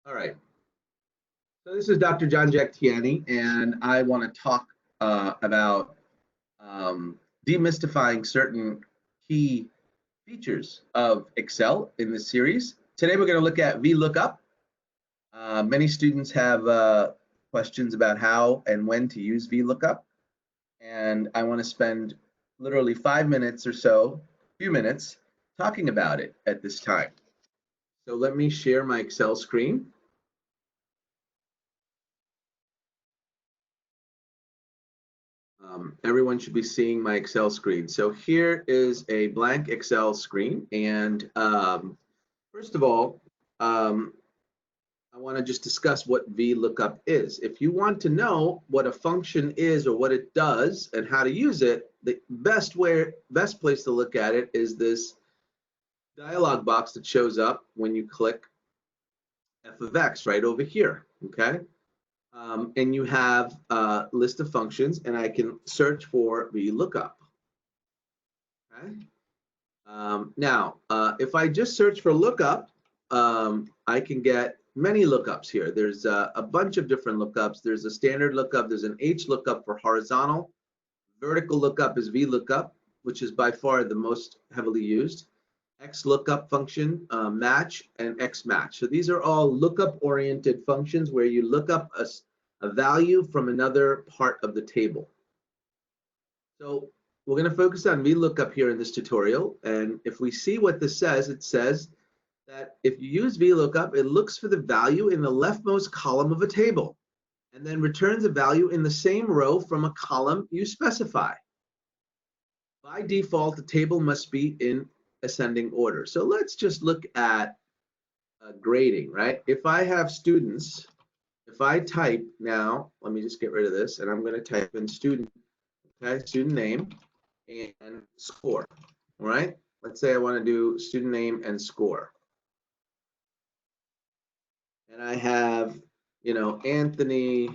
All right. So this is Dr. John Jack Tiani, and I want to talk about demystifying certain key features of Excel in this series. Today we're going to look at vLookup. Many students have questions about how and when to use vLookup, and I want to spend literally 5 minutes or so, few minutes, talking about it at this time. So let me share my Excel screen. Everyone should be seeing my Excel screen. So here is a blank Excel screen. And first of all, I want to just discuss what vLookup is. If you want to know what a function is or what it does and how to use it, the best place to look at it is this dialog box that shows up when you click f of x right over here, okay? And you have a list of functions, and I can search for vLookup. Okay. Now, if I just search for lookup, I can get many lookups here. There's a bunch of different lookups. There's a standard lookup. There's an H lookup for horizontal. Vertical lookup is vLookup, which is by far the most heavily used. X lookup function, match, and X match. So these are all lookup-oriented functions where you look up a value from another part of the table. So we're going to focus on vLookup here in this tutorial. And if we see what this says, it says that if you use vLookup, it looks for the value in the leftmost column of a table and then returns a value in the same row from a column you specify. By default, the table must be in ascending order. So let's just look at grading, right? If I have students, if I type now, let me just get rid of this, and I'm going to type in student, okay, student name and score, all right? Let's say I want to do student name and score. And I have, you know, Anthony,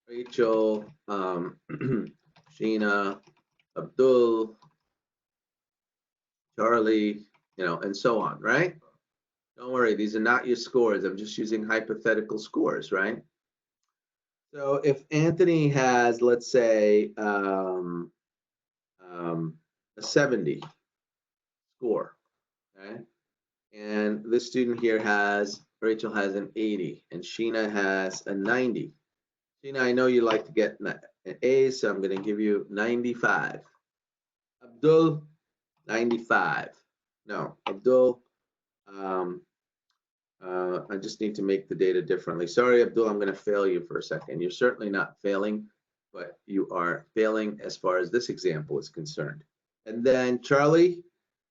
Rachel, Sheena, Abdul, Charlie, you know, and so on, right? Don't worry, these are not your scores. I'm just using hypothetical scores, right? So if Anthony has, let's say, a 70 score, okay? And this student here has, Rachel has an 80, and Sheena has a 90. Sheena, I know you like to get an A, so I'm going to give you 95. Abdul, 95. No, Abdul, I just need to make the data differently. Sorry, Abdul, I'm going to fail you for a second. You're certainly not failing, but you are failing as far as this example is concerned. And then Charlie,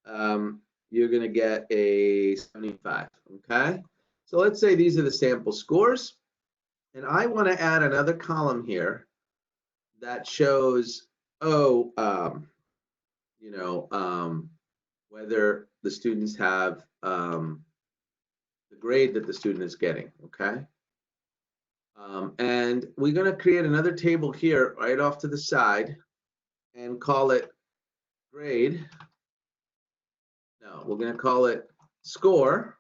you're going to get a 75, okay? So let's say these are the sample scores, and I want to add another column here that shows, oh, you know, whether the students have the grade that the student is getting, okay? And we're going to create another table here right off to the side and call it grade. No, we're going to call it score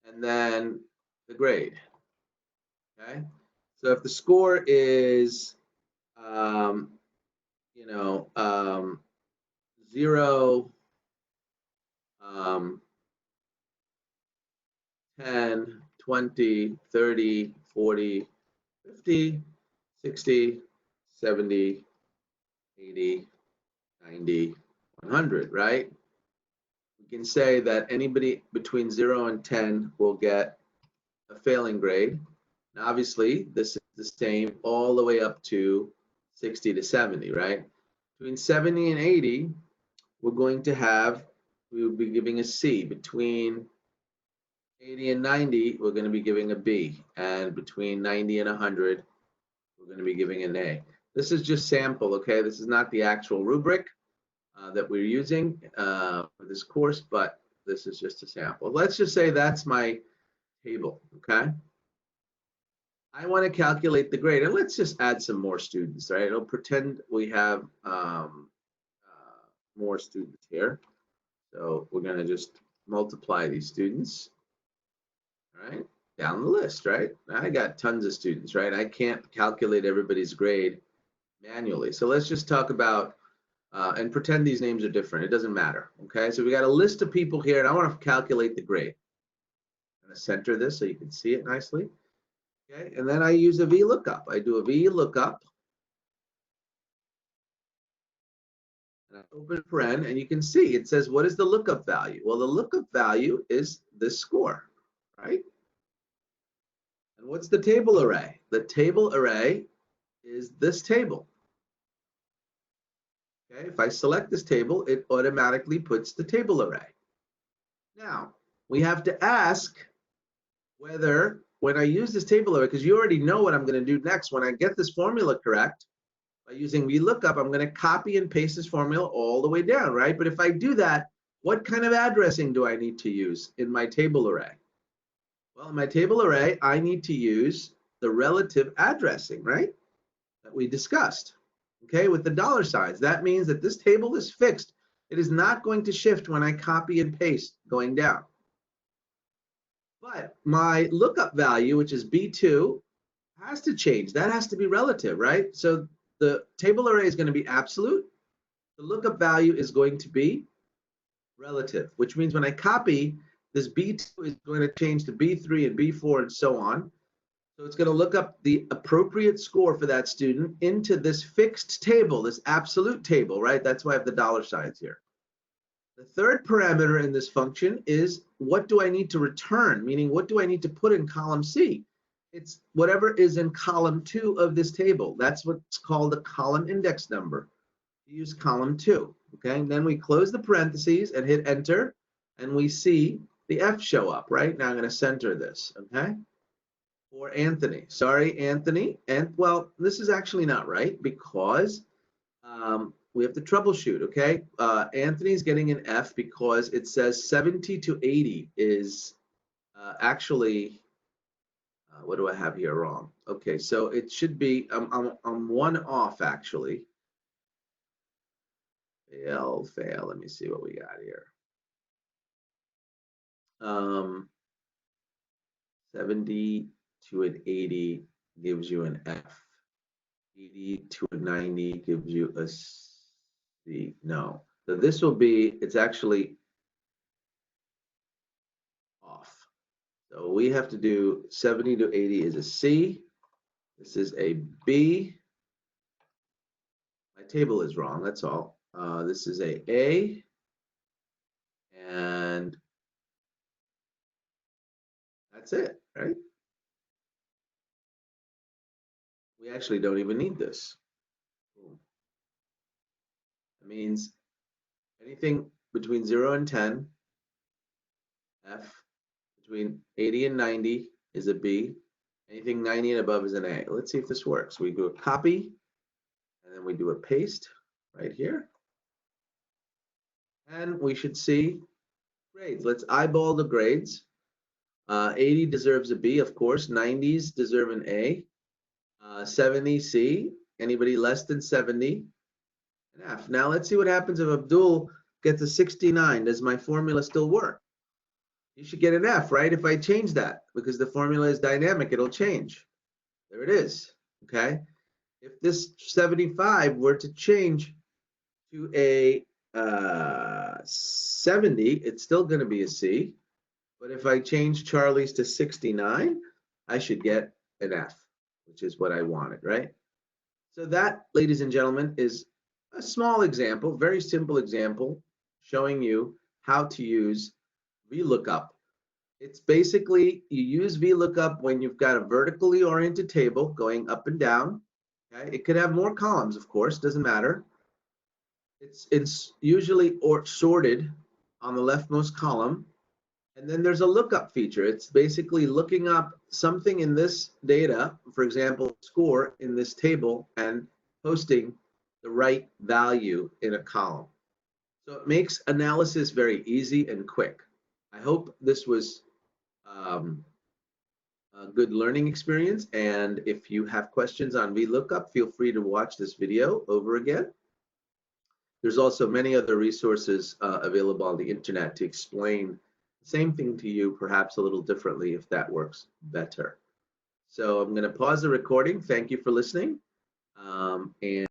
and then the grade, okay? So if the score is, you know, 0, 10, 20, 30, 40, 50, 60, 70, 80, 90, 100, right? We can say that anybody between 0 and 10 will get a failing grade. Now, obviously, this is the same all the way up to 60 to 70, right? Between 70 and 80, we're going to have, we will be giving a C. Between 80 and 90, we're going to be giving a B. And between 90 and 100, we're going to be giving an A. This is just sample, okay? This is not the actual rubric that we're using for this course, but this is just a sample. Let's just say that's my table, okay? I want to calculate the grade, and let's just add some more students, right? It'll pretend we have more students here. So we're going to just multiply these students. All right, down the list, right? I got tons of students, right? I can't calculate everybody's grade manually. So let's just talk about and pretend these names are different. It doesn't matter, okay? So we got a list of people here, and I want to calculate the grade. I'm going to center this so you can see it nicely, okay? And then I use a vLookup. I do a vLookup, and I open paren, and you can see it says, what is the lookup value? Well, the lookup value is this score, right? And what's the table array? The table array is this table. Okay, if I select this table, it automatically puts the table array. Now, we have to ask whether when I use this table array, because you already know what I'm going to do next, when I get this formula correct, by using vLookup, I'm going to copy and paste this formula all the way down, right? But if I do that, what kind of addressing do I need to use in my table array? Well, in my table array, I need to use the relative addressing, right? That we discussed, okay, with the dollar signs. That means that this table is fixed. It is not going to shift when I copy and paste going down. But my lookup value, which is B2, has to change. That has to be relative, right? So the table array is going to be absolute. The lookup value is going to be relative, which means when I copy, this B2 is going to change to B3 and B4 and so on. So it's going to look up the appropriate score for that student into this fixed table, this absolute table, right? That's why I have the dollar signs here. The third parameter in this function is what do I need to return, meaning what do I need to put in column C? It's whatever is in column 2 of this table. That's what's called a column index number. Use column 2, okay? And then we close the parentheses and hit enter, and we see the F show up, right? Now I'm going to center this, okay? For Anthony. Sorry, Anthony. And well, this is actually not right because we have to troubleshoot, okay? Anthony's getting an F because it says 70 to 80 is actually, what do I have here wrong? Okay, so it should be, I'm one off actually. Fail. Let me see what we got here. 70 to an 80 gives you an F. 80 to a 90 gives you a C. No. So this will be, it's actually off. So we have to do 70 to 80 is a C. This is a B. My table is wrong, that's all. This is a. And that's it, right? We actually don't even need this. That means anything between 0 and 10, F. Between 80 and 90 is a B. Anything 90 and above is an A. Let's see if this works. We do a copy, and then we do a paste right here. And we should see grades. Let's eyeball the grades. 80 deserves a B, of course. 90s deserve an A. 70 C. Anybody less than 70, an F. Now let's see what happens if Abdul gets a 69. Does my formula still work? You should get an F, right? If I change that, because the formula is dynamic, it'll change. There it is, okay? If this 75 were to change to a 70, it's still going to be a C. But if I change Charlie's to 69, I should get an F, which is what I wanted, right? So that, ladies and gentlemen, is a small example, very simple example, showing you how to use vLookup. It's basically, you use vLookup when you've got a vertically oriented table going up and down. Okay? It could have more columns, of course, doesn't matter. It's usually sorted on the leftmost column. And then there's a lookup feature. It's basically looking up something in this data, for example, score in this table, and posting the right value in a column. So it makes analysis very easy and quick. I hope this was a good learning experience. And if you have questions on vLookup, feel free to watch this video over again. There's also many other resources available on the internet to explain same thing to you, perhaps a little differently if that works better. So I'm going to pause the recording. Thank you for listening. And